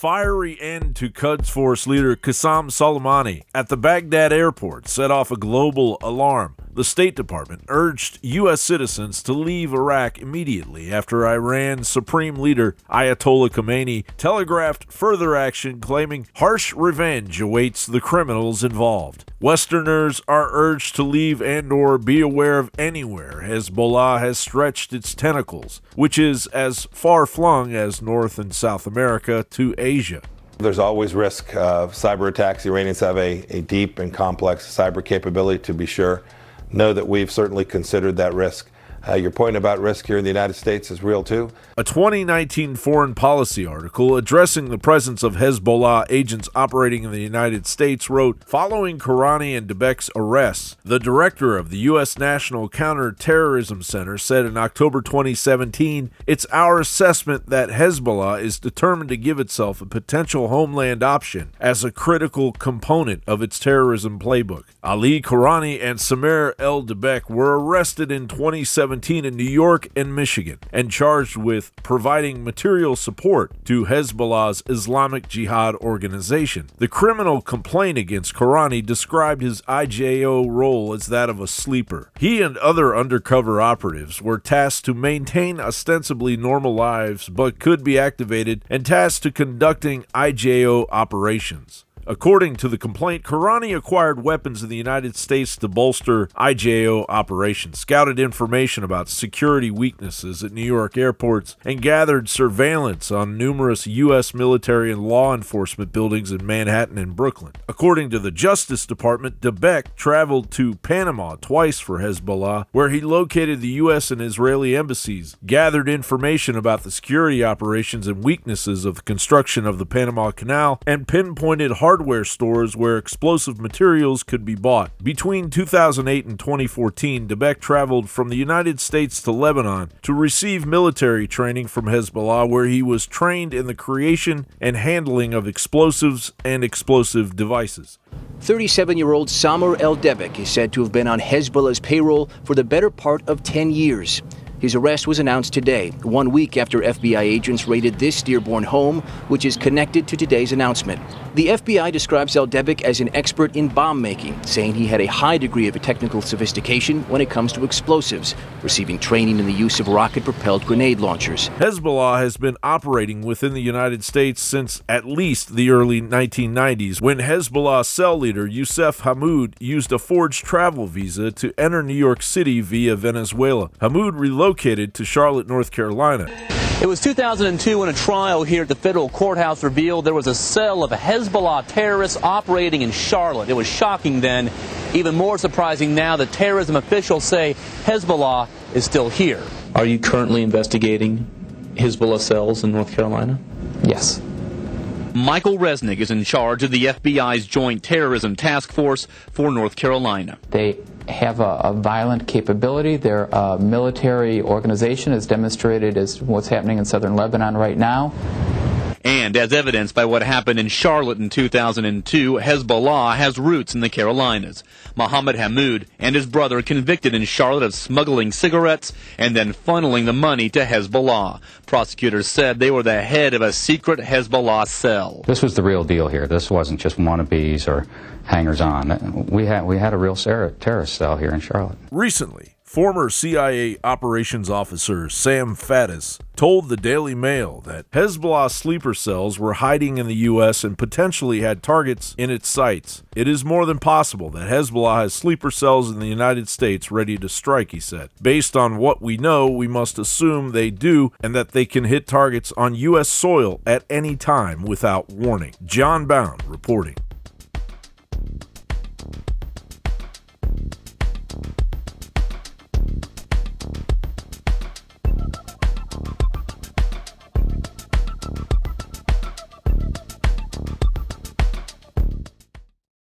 fiery end to Quds Force leader Qassem Suleimani at the Baghdad Airport set off a global alarm. The State Department urged U.S. citizens to leave Iraq immediately after Iran's Supreme Leader Ayatollah Khamenei telegraphed further action, claiming harsh revenge awaits the criminals involved. Westerners are urged to leave and/or be aware of anywhere Hezbollah has stretched its tentacles, which is as far-flung as North and South America to Asia. There's always risk of cyber attacks. The Iranians have a deep and complex cyber capability, to be sure. Know that we've certainly considered that risk. Your point about risk here in the United States is real too. A 2019 Foreign Policy article addressing the presence of Hezbollah agents operating in the United States wrote, following Kourani and Debek's arrests, the director of the U.S. National Counterterrorism Center said in October 2017, "It's our assessment that Hezbollah is determined to give itself a potential homeland option as a critical component of its terrorism playbook." Ali Kourani and Samir el-Debek were arrested in 2017 in New York and Michigan and charged with providing material support to Hezbollah's Islamic Jihad organization. The criminal complaint against Kourani described his IJO role as that of a sleeper. He and other undercover operatives were tasked to maintain ostensibly normal lives but could be activated and tasked to conducting IJO operations. According to the complaint, Kourani acquired weapons in the United States to bolster IJO operations, scouted information about security weaknesses at New York airports, and gathered surveillance on numerous U.S. military and law enforcement buildings in Manhattan and Brooklyn. According to the Justice Department, Debek traveled to Panama twice for Hezbollah, where he located the U.S. and Israeli embassies, gathered information about the security operations and weaknesses of the construction of the Panama Canal, and pinpointed hardware stores where explosive materials could be bought. Between 2008 and 2014, Debek traveled from the United States to Lebanon to receive military training from Hezbollah, where he was trained in the creation and handling of explosives and explosive devices. 37-year-old Samir el-Debek is said to have been on Hezbollah's payroll for the better part of 10 years. His arrest was announced today, 1 week after FBI agents raided this Dearborn home, which is connected to today's announcement. The FBI describes el-Debek as an expert in bomb making, saying he had a high degree of technical sophistication when it comes to explosives, receiving training in the use of rocket-propelled grenade launchers. Hezbollah has been operating within the United States since at least the early 1990s, when Hezbollah cell leader Youssef Hammoud used a forged travel visa to enter New York City via Venezuela. Hammoud relocated to Charlotte, North Carolina. It was 2002 when a trial here at the federal courthouse revealed there was a cell of Hezbollah terrorists operating in Charlotte. It was shocking then. Even more surprising now that terrorism officials say Hezbollah is still here. Are you currently investigating Hezbollah cells in North Carolina? Yes. Michael Resnick is in charge of the FBI's Joint Terrorism Task Force for North Carolina. They have a violent capability. They're a military organization, as demonstrated as what's happening in southern Lebanon right now. And as evidenced by what happened in Charlotte in 2002, Hezbollah has roots in the Carolinas. Mohammed Hammoud and his brother convicted in Charlotte of smuggling cigarettes and then funneling the money to Hezbollah. Prosecutors said they were the head of a secret Hezbollah cell. This was the real deal here. This wasn't just wannabes or hangers-on. We had a real terrorist cell here in Charlotte. Recently, former CIA operations officer Sam Faddis told the Daily Mail that Hezbollah sleeper cells were hiding in the U.S. and potentially had targets in its sights. It is more than possible that Hezbollah has sleeper cells in the United States ready to strike, he said. Based on what we know, we must assume they do and that they can hit targets on U.S. soil at any time without warning. John Bound reporting.